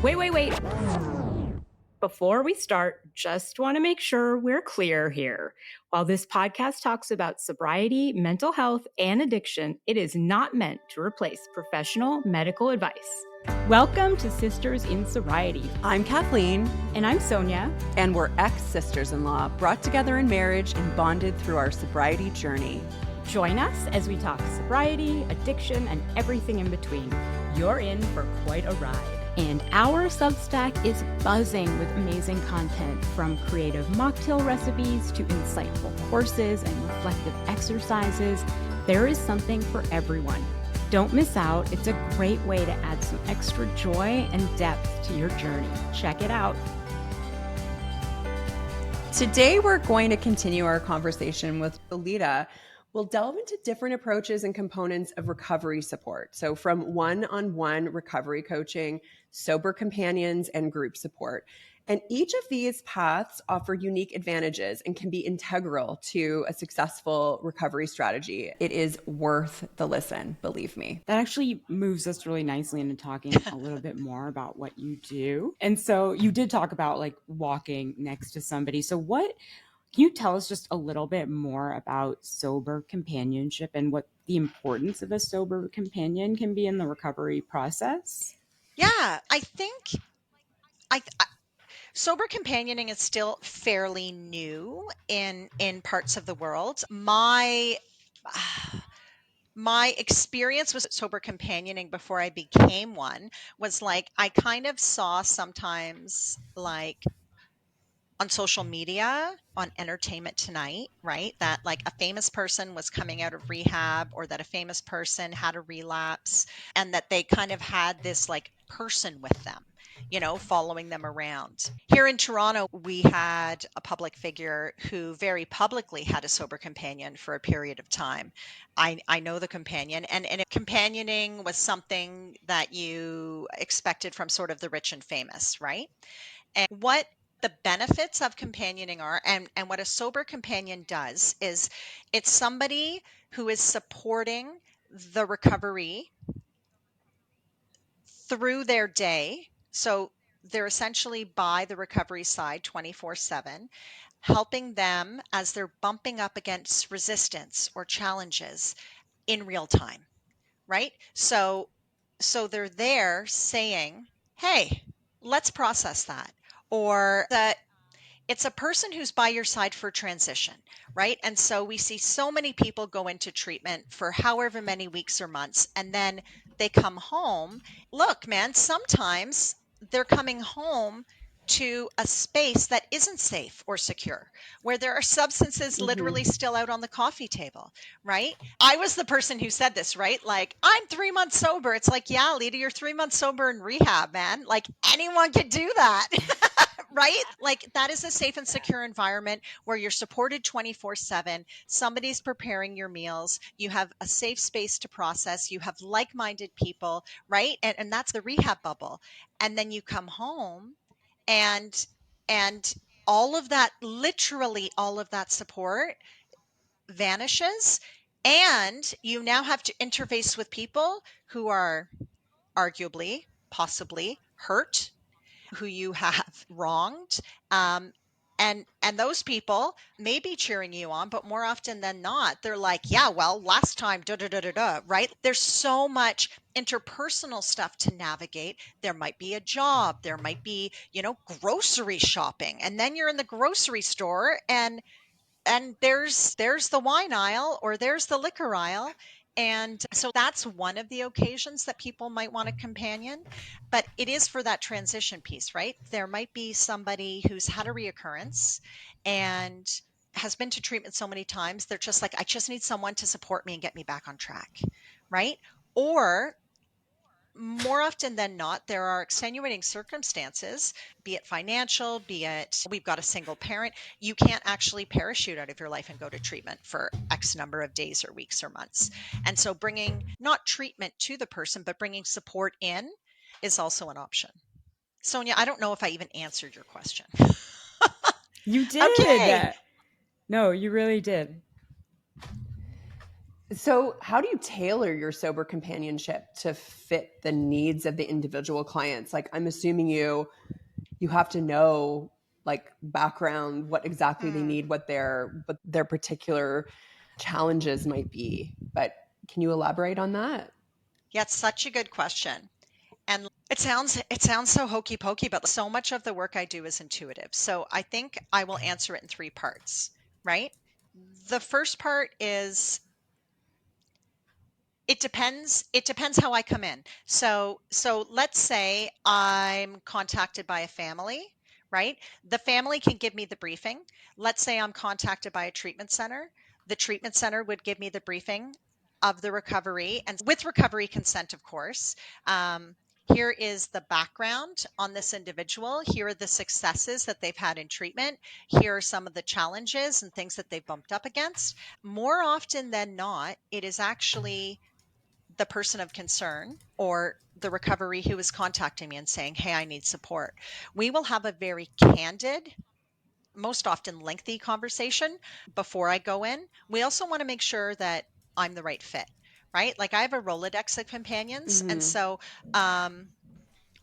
Wait. Before we start, just want to make sure we're clear here. While this podcast talks about sobriety, mental health, and addiction, it is not meant to replace professional medical advice. Welcome to Sisters in Sobriety. I'm Kathleen. And I'm Sonia. And we're ex-sisters-in-law, brought together in marriage and bonded through our sobriety journey. Join us as we talk sobriety, addiction, and everything in between. You're in for quite a ride. And our Substack is buzzing with amazing content, from creative mocktail recipes to insightful courses and reflective exercises. There is something for everyone. Don't miss out. It's a great way to add some extra joy and depth to your journey. Check it out. Today, we're going to continue our conversation with Alida. We'll delve into different approaches and components of recovery support. So from one-on-one recovery coaching, sober companions, and group support. And each of these paths offer unique advantages and can be integral to a successful recovery strategy. It is worth the listen, believe me. That actually moves us really nicely into talking a little bit more about what you do. And so you did talk about like walking next to somebody. So can you tell us just a little bit more about sober companionship and what the importance of a sober companion can be in the recovery process? Yeah, I think sober companioning is still fairly new in parts of the world. My experience with sober companioning before I became one was like I kind of saw sometimes like on social media, on Entertainment Tonight, right? That like a famous person was coming out of rehab, or that a famous person had a relapse, and that they kind of had this like person with them, following them around. Here in Toronto, we had a public figure who very publicly had a sober companion for a period of time. I know the companion, and companioning was something that you expected from sort of the rich and famous, right? And what the benefits of companioning are, and what a sober companion does, is it's somebody who is supporting the recovery through their day. So they're essentially by the recovery side 24/7, helping them as they're bumping up against resistance or challenges in real time, right? So they're there saying, hey, let's process that. Or that it's a person who's by your side for transition, right? And so we see so many people go into treatment for however many weeks or months, and then they come home. Look, man, sometimes they're coming home to a space that isn't safe or secure, where there are substances literally still out on the coffee table, right? I was the person who said this, right? Like, I'm 3 months sober. It's like, yeah, Alida, you're 3 months sober in rehab, man. Like, anyone could do that. Right? Like, that is a safe and secure environment where you're supported 24/7. Somebody's preparing your meals. You have a safe space to process. You have like-minded people, right? And that's the rehab bubble. And then you come home and all of that, literally all of that support vanishes. And you now have to interface with people who are arguably, possibly hurt, who you have wronged. And those people may be cheering you on, but more often than not, they're like, yeah, well, last time, right? There's so much interpersonal stuff to navigate. There might be a job, there might be, grocery shopping. And then you're in the grocery store and there's the wine aisle, or there's the liquor aisle. And so that's one of the occasions that people might want a companion, but it is for that transition piece, right? There might be somebody who's had a reoccurrence and has been to treatment so many times, they're just like, I just need someone to support me and get me back on track, right? Or more often than not, there are extenuating circumstances, be it financial, be it we've got a single parent. You can't actually parachute out of your life and go to treatment for X number of days or weeks or months. And so bringing not treatment to the person, but bringing support in is also an option. Sonia, I don't know if I even answered your question. You did. Okay. No, you really did. So how do you tailor your sober companionship to fit the needs of the individual clients? Like, I'm assuming you have to know like background, what exactly they need, what their particular challenges might be. But can you elaborate on that? Yeah, it's such a good question. And it sounds so hokey pokey, but so much of the work I do is intuitive. So I think I will answer it in three parts, right? The first part is it depends how I come in. So let's say I'm contacted by a family, right? The family can give me the briefing. Let's say I'm contacted by a treatment center. The treatment center would give me the briefing of the recovery, and with recovery consent, of course. Here is the background on this individual. Here are the successes that they've had in treatment. Here are some of the challenges and things that they've bumped up against. More often than not, it is actually the person of concern or the recovery who is contacting me and saying, "Hey, I need support." We will have a very candid, most often lengthy conversation before I go in. We also want to make sure that I'm the right fit, right? Like I have a Rolodex of companions. And so, I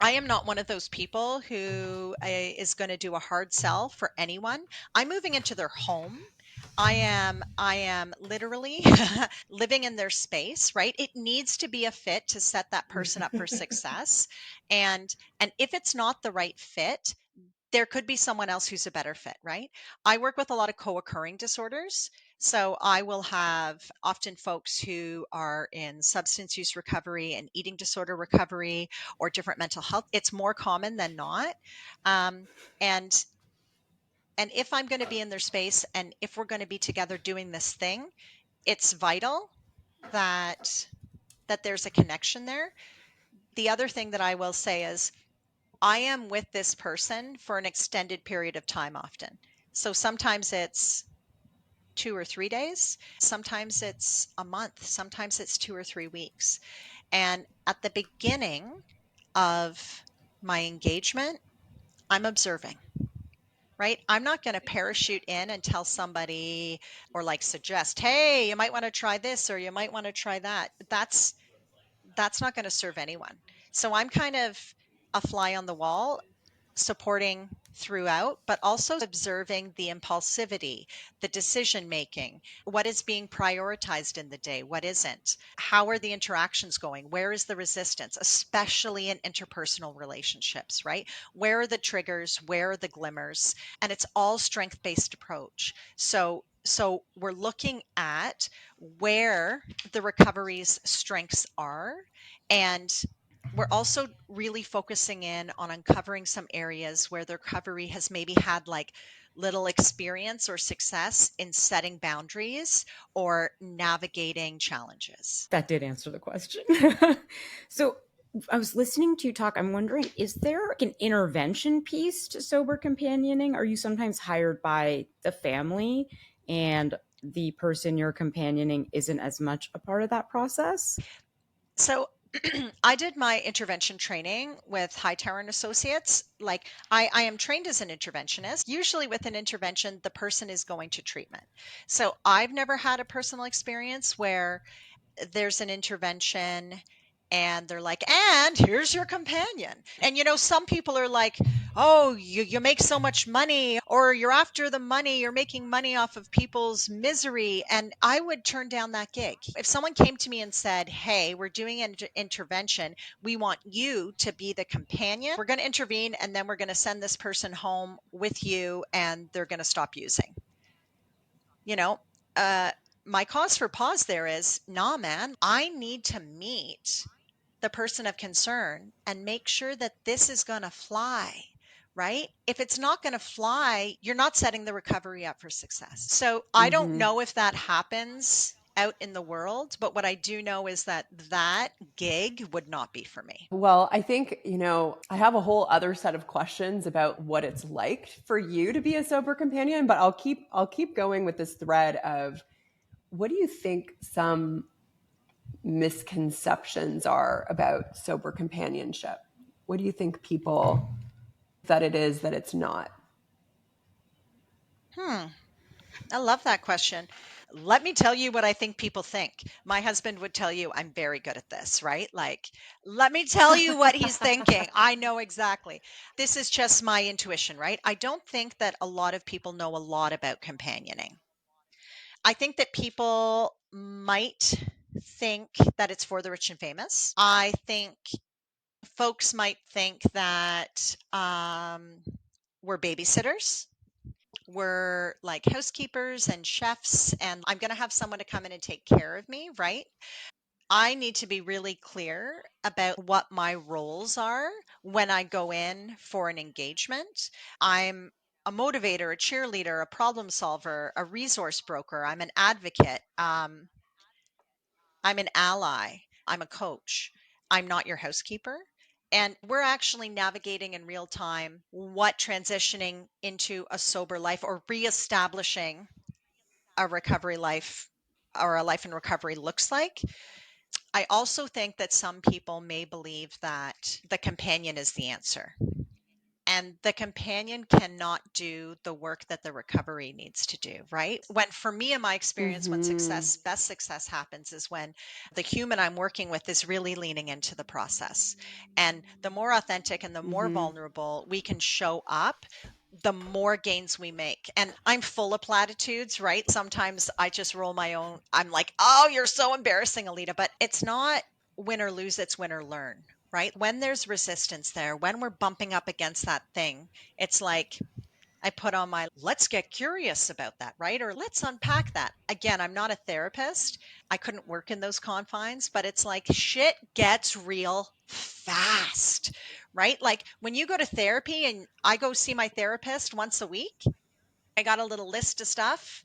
am not one of those people who is going to do a hard sell for anyone. I'm moving into their home. I am literally living in their space, right? It needs to be a fit to set that person up for success. And if it's not the right fit, there could be someone else who's a better fit, right? I work with a lot of co-occurring disorders. So I will have often folks who are in substance use recovery and eating disorder recovery or different mental health. It's more common than not. Um, and and if I'm going to be in their space and if we're going to be together doing this thing, it's vital that there's a connection there. The other thing that I will say is I am with this person for an extended period of time often. So sometimes it's 2 or 3 days, sometimes it's a month, sometimes it's 2 or 3 weeks. And at the beginning of my engagement, I'm observing, right? I'm not going to parachute in and tell somebody or like suggest, "Hey, you might want to try this or you might want to try that." That's not going to serve anyone. So I'm kind of a fly on the wall, supporting throughout, but also observing the impulsivity, the decision making, what is being prioritized in the day, what isn't, how are the interactions going, where is the resistance, especially in interpersonal relationships, right? Where are the triggers, where are the glimmers? And it's all strength-based approach. So we're looking at where the recovery's strengths are, and we're also really focusing in on uncovering some areas where the recovery has maybe had like little experience or success in setting boundaries or navigating challenges. That did answer the question. So I was listening to you talk. I'm wondering, is there like an intervention piece to sober companioning? Are you sometimes hired by the family and the person you're companioning isn't as much a part of that process? So I did my intervention training with Hightower and Associates. Like I am trained as an interventionist. Usually with an intervention, the person is going to treatment. So I've never had a personal experience where there's an intervention and they're like, "And here's your companion." And some people are like, "Oh, you make so much money, or you're after the money, you're making money off of people's misery." And I would turn down that gig. If someone came to me and said, "Hey, we're doing an intervention, we want you to be the companion. We're going to intervene and then we're going to send this person home with you and they're going to stop using." You know, uh, my cause for pause there is, nah, man, I need to meet the person of concern and make sure that this is going to fly, right? If it's not going to fly, you're not setting the recovery up for success. So I don't know if that happens out in the world, but what I do know is that gig would not be for me. Well, I think, I have a whole other set of questions about what it's like for you to be a sober companion, but I'll keep going with this thread of what do you think some misconceptions are about sober companionship? What do you think people that it is that it's not? I love that question. Let me tell you what I think people think. My husband would tell you I'm very good at this, right? Like, let me tell you what he's thinking. I know exactly. This is just my intuition, right? I don't think that a lot of people know a lot about companioning. I think that people might think that it's for the rich and famous. I think folks might think that we're babysitters. We're like housekeepers and chefs, and I'm going to have someone to come in and take care of me, right? I need to be really clear about what my roles are when I go in for an engagement. I'm a motivator, a cheerleader, a problem solver, a resource broker. I'm an advocate. I'm an ally. I'm a coach. I'm not your housekeeper. And we're actually navigating in real time what transitioning into a sober life or reestablishing a recovery life or a life in recovery looks like. I also think that some people may believe that the companion is the answer. And the companion cannot do the work that the recovery needs to do, right? When, for me, in my experience, when best success happens is when the human I'm working with is really leaning into the process. And the more authentic and the more vulnerable we can show up, the more gains we make. And I'm full of platitudes, right? Sometimes I just roll my own. I'm like, oh, you're so embarrassing, Alida. But it's not win or lose, it's win or learn, right? When there's resistance there, when we're bumping up against that thing, it's like I put on my let's get curious about that, right? Or let's unpack that. Again, I'm not a therapist. I couldn't work in those confines, but it's like shit gets real fast, right? Like when you go to therapy and I go see my therapist once a week, I got a little list of stuff.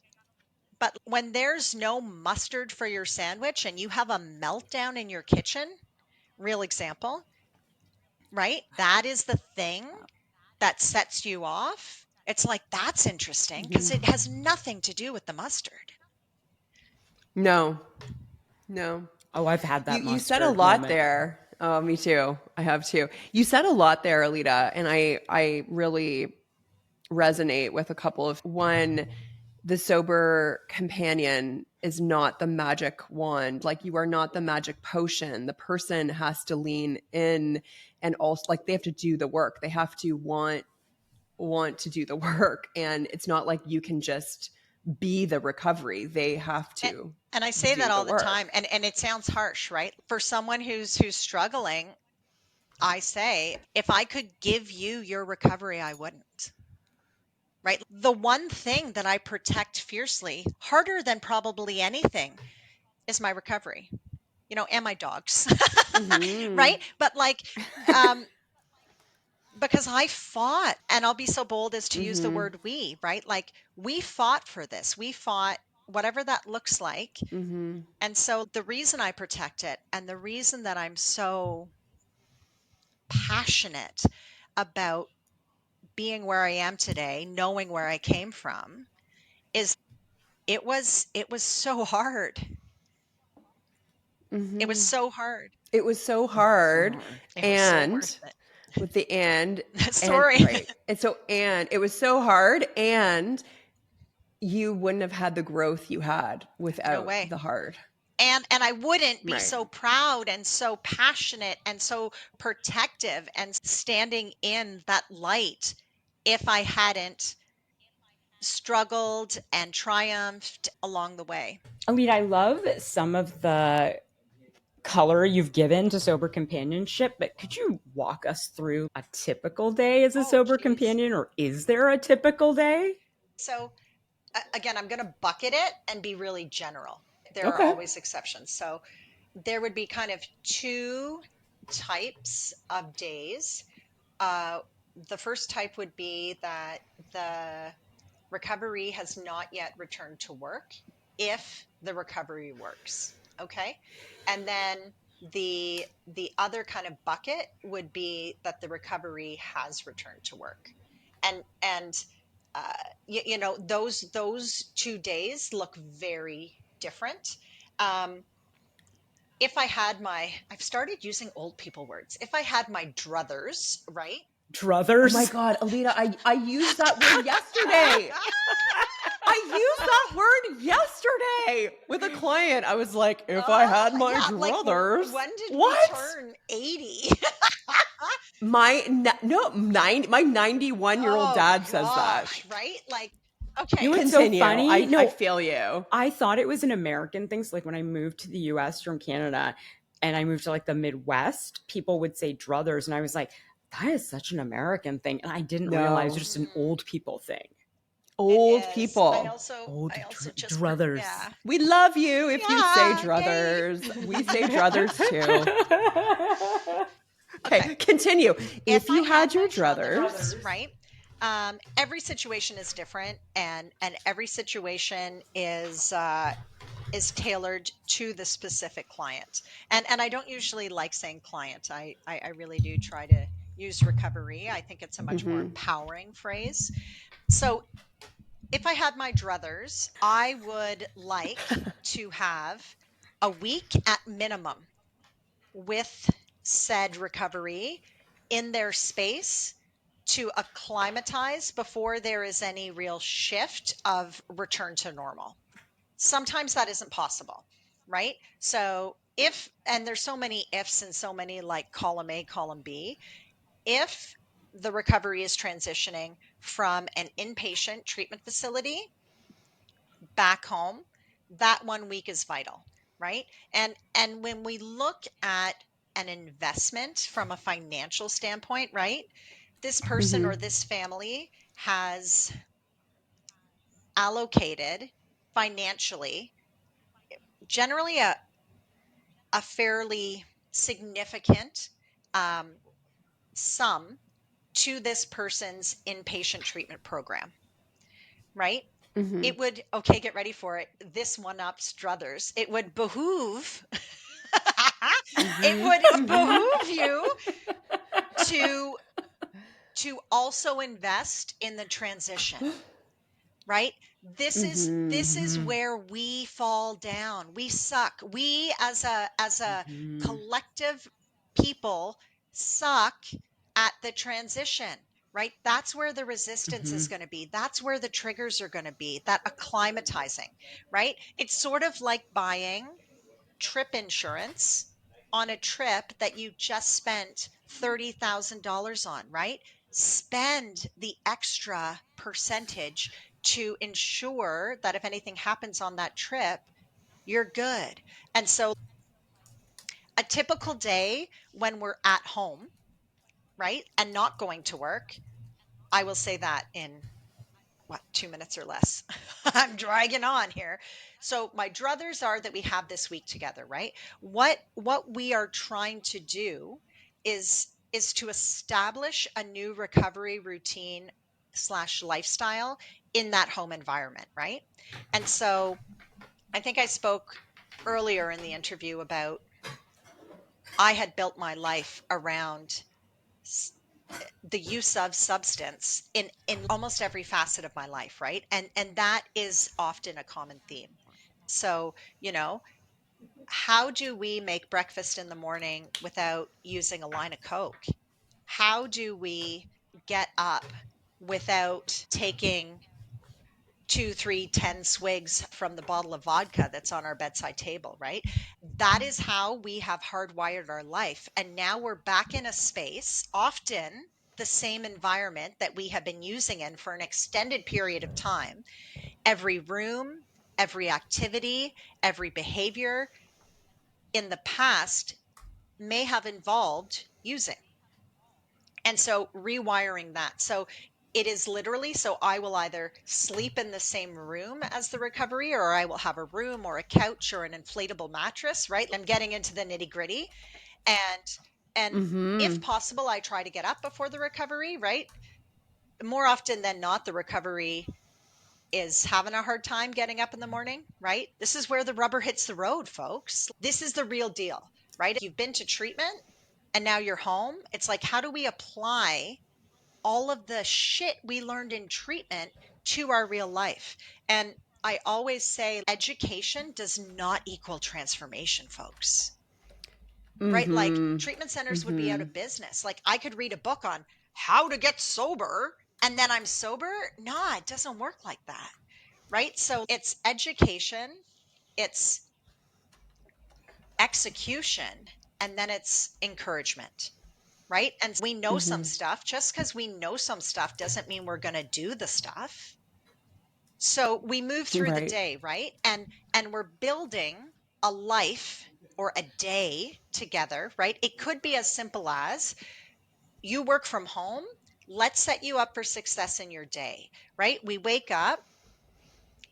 But when there's no mustard for your sandwich and you have a meltdown in your kitchen, real example, right? That is the thing that sets you off. It's like, that's interesting because it has nothing to do with the mustard. No. Oh, I've had that You said a mustard lot moment. there. Oh, me too. I have too. You said a lot there, Alida, and I really resonate with a couple of one. The sober companion is not the magic wand. Like you are not the magic potion. The person has to lean in and also like they have to do the work. They have to want to do the work. And it's not like you can just be the recovery. They have to. And I say do that all the the work. time. And it sounds harsh, right? For someone who's struggling, I say, if I could give you your recovery, I wouldn't. Right? The one thing that I protect fiercely, harder than probably anything, is my recovery. You know, and my dogs. Right? But like because I fought, and I'll be so bold as to use the word we, right? Like we fought for this. We fought whatever that looks like. And so the reason I protect it and the reason that I'm so passionate about being where I am today, knowing where I came from, is it was so hard. It was so hard. It was so hard. It was so And worth it. with the and Sorry. right. And so and it was so hard and you wouldn't have had the growth you had No without way. the hard. And I wouldn't be Right. so proud and so passionate and so protective and standing in that light if I hadn't struggled and triumphed along the way. Alida, I love some of the color you've given to sober companionship, but could you walk us through a typical day as a sober companion, or is there a typical day? So again, I'm going to bucket it and be really general. There are Okay. always exceptions. So there would be kind of two types of days. The first type would be that the recovery has not yet returned to work if the recovery works. Okay. And then the other kind of bucket would be that the recovery has returned to work. And you know, those 2 days look very different. If I had I've started using old people words. If I had my druthers, right? Druthers? Oh my God, Alida, I used that word yesterday. I used that word yesterday with a client. I was like, if I had my druthers. Like, when did what? we turn 80? My 91-year-old dad says that. Right? Like, okay. You know what's Continue. so funny? I feel you. I thought it was an American thing. So like when I moved to the US from Canada and I moved to like the Midwest, people would say druthers. And I was like, that is such an American thing. And I didn't realize it's just an old people thing. Old people. I also just druthers. Yeah. We love you if you say druthers. We say druthers too. Okay, continue. If you had your druthers, right? Every situation is different, and every situation is tailored to the specific client. And I don't usually like saying client. I really do try to use recovery. I think it's a much more empowering phrase. So if I had my druthers, I would like to have a week at minimum with said recovery in their space to acclimatize before there is any real shift of return to normal. Sometimes that isn't possible, right? So and there's so many ifs and so many like column A, column B. If the recovery is transitioning from an inpatient treatment facility back home, that 1 week is vital, right? And when we look at an investment from a financial standpoint, right? This person or this family has allocated financially generally a fairly significant sum to this person's inpatient treatment program, right? It would, okay, get ready for it. This one-ups druthers. It would behoove, it would behoove you to also invest in the transition, right? This is where we fall down. We suck. We as a collective people suck at the transition, right? That's where the resistance is going to be. That's where the triggers are going to be, that acclimatizing, right? It's sort of like buying trip insurance on a trip that you just spent $30,000 on, right? Spend the extra percentage to ensure that if anything happens on that trip, you're good. And so a typical day when we're at home, right, and not going to work, I will say that in 2 minutes or less. I'm dragging on here. So my druthers are that we have this week together, right? What we are trying to do is to establish a new recovery routine / lifestyle in that home environment, right? And so I think I spoke earlier in the interview about I had built my life around the use of substance in almost every facet of my life, right? And that is often a common theme. So, how do we make breakfast in the morning without using a line of Coke? How do we get up without taking 2, 3, 10 swigs from the bottle of vodka that's on our bedside table, right? That is how we have hardwired our life. And now we're back in a space, often the same environment that we have been using in for an extended period of time. Every room, every activity, every behavior in the past may have involved using. And so rewiring that. So it is literally, so I will either sleep in the same room as the recovery, or I will have a room or a couch or an inflatable mattress, right? I'm getting into the nitty gritty. And if possible, I try to get up before the recovery, right? More often than not, the recovery is having a hard time getting up in the morning, right? This is where the rubber hits the road, folks. This is the real deal, right? If you've been to treatment and now you're home, it's like, how do we apply all of the shit we learned in treatment to our real life? And I always say education does not equal transformation, folks. Right? Like treatment centers would be out of business. Like I could read a book on how to get sober and then I'm sober. No, it doesn't work like that. right? So it's education, it's execution, and then it's encouragement, right? And we know some stuff. Just because we know some stuff doesn't mean we're going to do the stuff. So we move through the Right. day, right? And we're building a life or a day together, right? It could be as simple as you work from home. Let's set you up for success in your day, right? We wake up.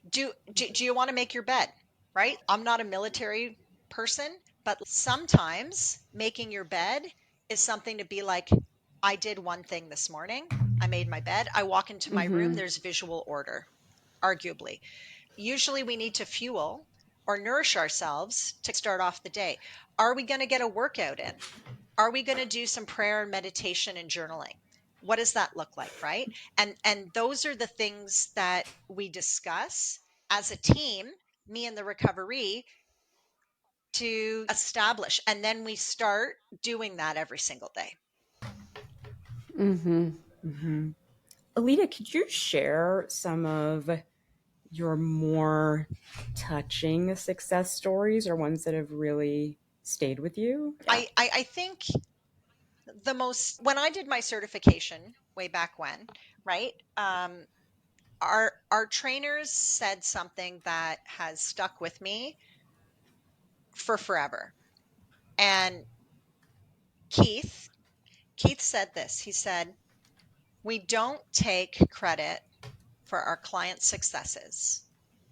Do you want to make your bed, right? I'm not a military person, but sometimes making your bed is something to be like, I did one thing this morning. I made my bed. I walk into my room. There's visual order, arguably. Usually we need to fuel or nourish ourselves to start off the day. Are we going to get a workout in? Are we going to do some prayer and meditation and journaling? What does that look like, right? And those are the things that we discuss as a team, me and the recovery, to establish, and then we start doing that every single day. Alida, could you share some of your more touching success stories or ones that have really stayed with you? I think the most, when I did my certification way back when, right? Our trainers said something that has stuck with me for forever. And Keith said this. He said, "We don't take credit for our clients' successes,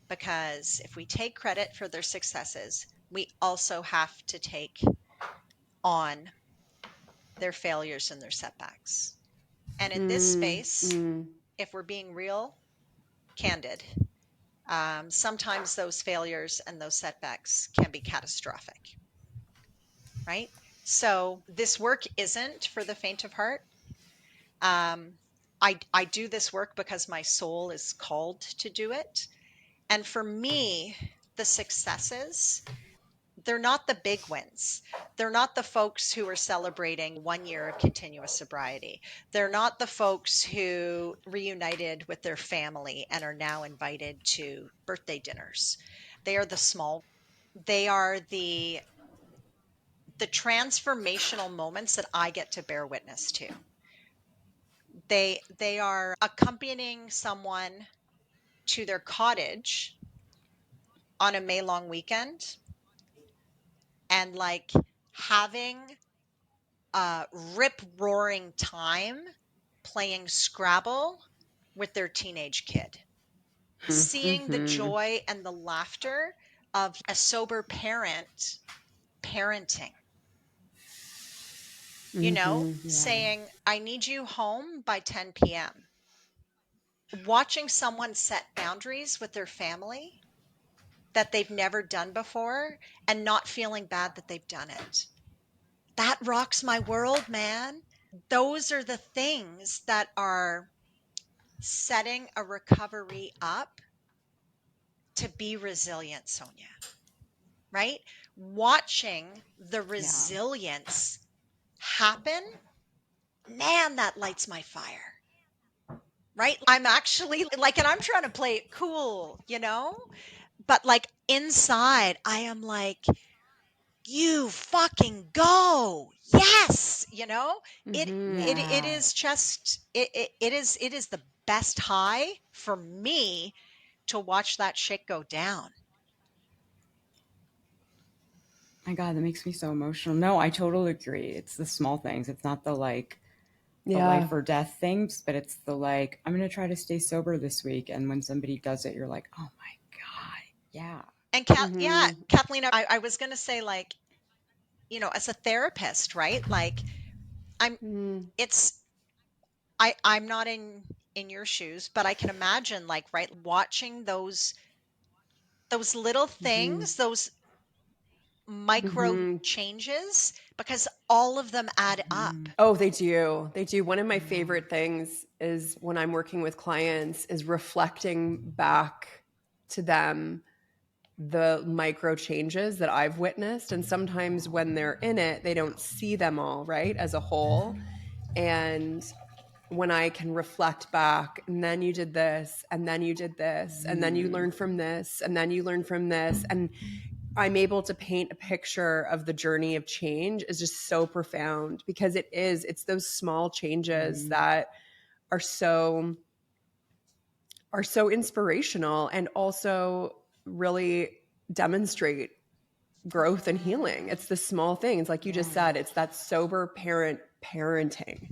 because if we take credit for their successes, we also have to take on their failures and their setbacks." And in this space, if we're being real, candid, sometimes those failures and those setbacks can be catastrophic, right? So this work isn't for the faint of heart. I do this work because my soul is called to do it. And for me, the successes, they're not the big wins. They're not the folks who are celebrating 1 year of continuous sobriety. They're not the folks who reunited with their family and are now invited to birthday dinners. They are the small, they are the transformational moments that I get to bear witness to. They are accompanying someone to their cottage on a May long weekend and like having a rip roaring time playing Scrabble with their teenage kid. Seeing the joy and the laughter of a sober parent parenting. Saying, "I need you home by 10 p.m. Watching someone set boundaries with their family that they've never done before and not feeling bad that they've done it. That rocks my world, man. Those are the things that are setting a recovery up to be resilient, Sonia, right? Watching the resilience happen, man, that lights my fire, right? I'm actually like, and I'm trying to play it cool, but like inside, I am like, you fucking go. Yes. It is just, it is the best high for me to watch that shit go down. My God, that makes me so emotional. No, I totally agree. It's the small things. It's not the the life or death things, but it's the I'm going to try to stay sober this week. And when somebody does it, you're like, oh my God. Yeah. And Kathleen, I was going to say as a therapist, right? I'm not in your shoes, but I can imagine watching those little things, those micro changes, because all of them add up. Oh, they do. They do. One of my favorite things is when I'm working with clients is reflecting back to them the micro changes that I've witnessed. And sometimes when they're in it, they don't see them all, right, as a whole. And when I can reflect back, and then you did this, and then you did this, and then you learned from this, and then you learned from this. And I'm able to paint a picture of the journey of change is just so profound, because it's those small changes that are so inspirational and also really demonstrate growth and healing. It's the small things, like you just said, it's that sober parenting.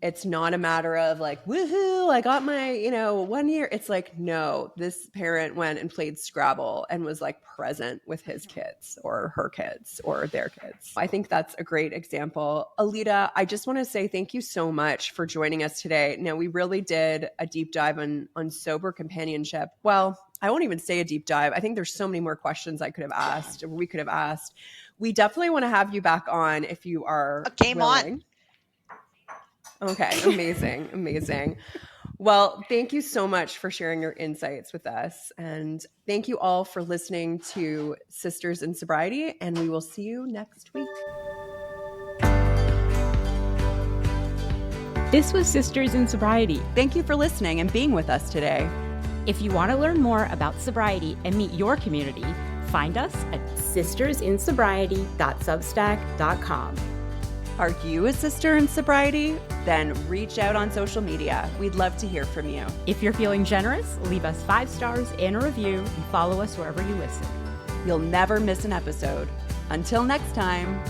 It's not a matter of like, woohoo, I got my, 1 year. It's like, no, this parent went and played Scrabble and was like present with his kids or her kids or their kids. I think that's a great example. Alida, I just want to say thank you so much for joining us today. Now, we really did a deep dive on sober companionship. Well, I won't even say a deep dive. I think there's so many more questions I could have asked, or we could have asked. We definitely want to have you back on if you are Game willing. on. Okay, amazing, amazing. Well, thank you so much for sharing your insights with us. And thank you all for listening to Sisters in Sobriety, and we will see you next week. This was Sisters in Sobriety. Thank you for listening and being with us today. If you want to learn more about sobriety and meet your community, find us at sistersinsobriety.substack.com. Are you a sister in sobriety? Then reach out on social media. We'd love to hear from you. If you're feeling generous, leave us 5 stars and a review and follow us wherever you listen. You'll never miss an episode. Until next time.